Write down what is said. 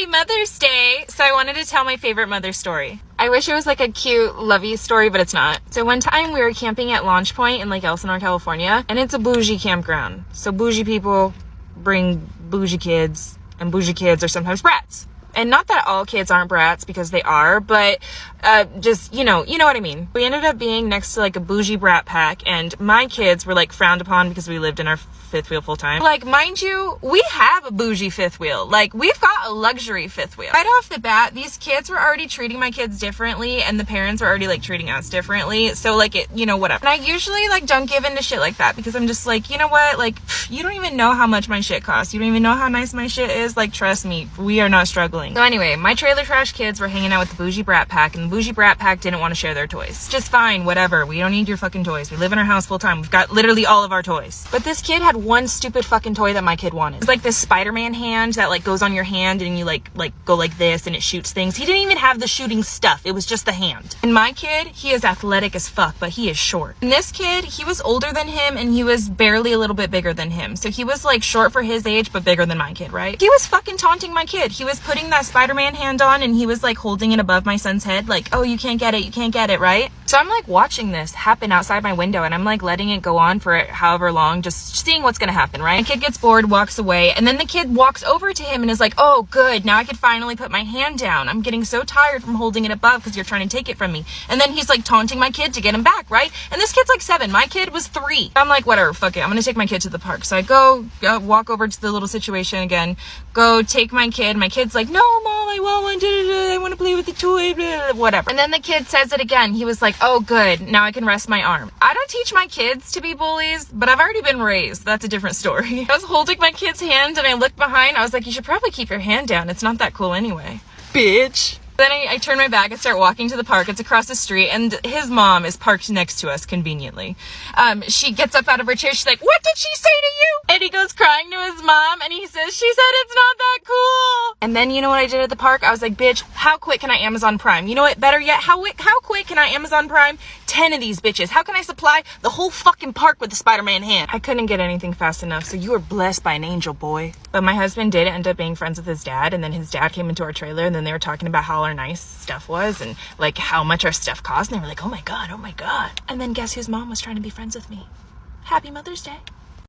Happy Mother's Day! So I wanted to tell my favorite mother story. I wish it was like a cute, lovey story, but it's not. So one time we were camping at Launch Point in Lake Elsinore, California, and it's a bougie campground. So bougie people bring bougie kids, and bougie kids are sometimes brats. And not that all kids aren't brats, because they are, but just, you know what I mean. We ended up being next to like a bougie brat pack, and my kids were like frowned upon because we lived in our fifth wheel full time. Like, mind you, we have a bougie fifth wheel. Like, we've got a luxury fifth wheel. Right off the bat, these kids were already treating my kids differently, and the parents were already like treating us differently. So like, it, whatever. And I usually like don't give into shit like that, because I'm just like, you know what? Like, you don't even know how much my shit costs. You don't even know how nice my shit is. Like, trust me, we are not struggling. So anyway, my trailer trash kids were hanging out with the bougie brat pack, and the bougie brat pack didn't want to share their toys. Just fine, whatever. We don't need your fucking toys. We live in our house full time. We've got literally all of our toys. But this kid had one stupid fucking toy that my kid wanted. It's like this Spider-Man hand that like goes on your hand, and you like go like this and it shoots things. He didn't even have the shooting stuff. It was just the hand. And my kid, he is athletic as fuck, but he is short. And this kid, he was older than him, and he was barely a little bit bigger than him. So he was like short for his age, but bigger than my kid, right? He was fucking taunting my kid. He was putting that Spider-Man hand on, and he was like holding it above my son's head, like, oh, you can't get it, right? So I'm like watching this happen outside my window, and I'm like letting it go on for however long, just seeing what's gonna happen, right? My kid gets bored, walks away, and then the kid walks over to him and is like, oh, good, now I could finally put my hand down. I'm getting so tired from holding it above because you're trying to take it from me. And then he's like taunting my kid to get him back, right? And this kid's like 7. My kid was 3. I'm like, whatever, fuck it. I'm gonna take my kid to the park. So I go walk over to the little situation again, go take my kid. My kid's like, no, Mom, I want to play with the toy, blah, blah, whatever. And then the kid says it again. He was like, oh, good, now I can rest my arm. I don't teach my kids to be bullies, but I've already been raised. That's a different story. I was holding my kid's hand, and I looked behind. I was like, you should probably keep your hand down. It's not that cool anyway. Bitch. Then I turn my back and start walking to the park. It's across the street, and his mom is parked next to us conveniently. She gets up out of her chair. She's like, what did she say to you? And he goes crying to his mom, and he says, she said it's not that cool. And then you know what I did at the park? I was like, bitch, how quick can I Amazon Prime? You know what? Better yet, how quick can I Amazon Prime 10 of these bitches? How can I supply the whole fucking park with the Spider-Man hand? I couldn't get anything fast enough, so you were blessed by an angel, boy. But my husband did end up being friends with his dad, and then his dad came into our trailer, and then they were talking about how our nice stuff was and like how much our stuff cost, and they were like, oh my god. And then guess whose mom was trying to be friends with me? Happy Mother's Day.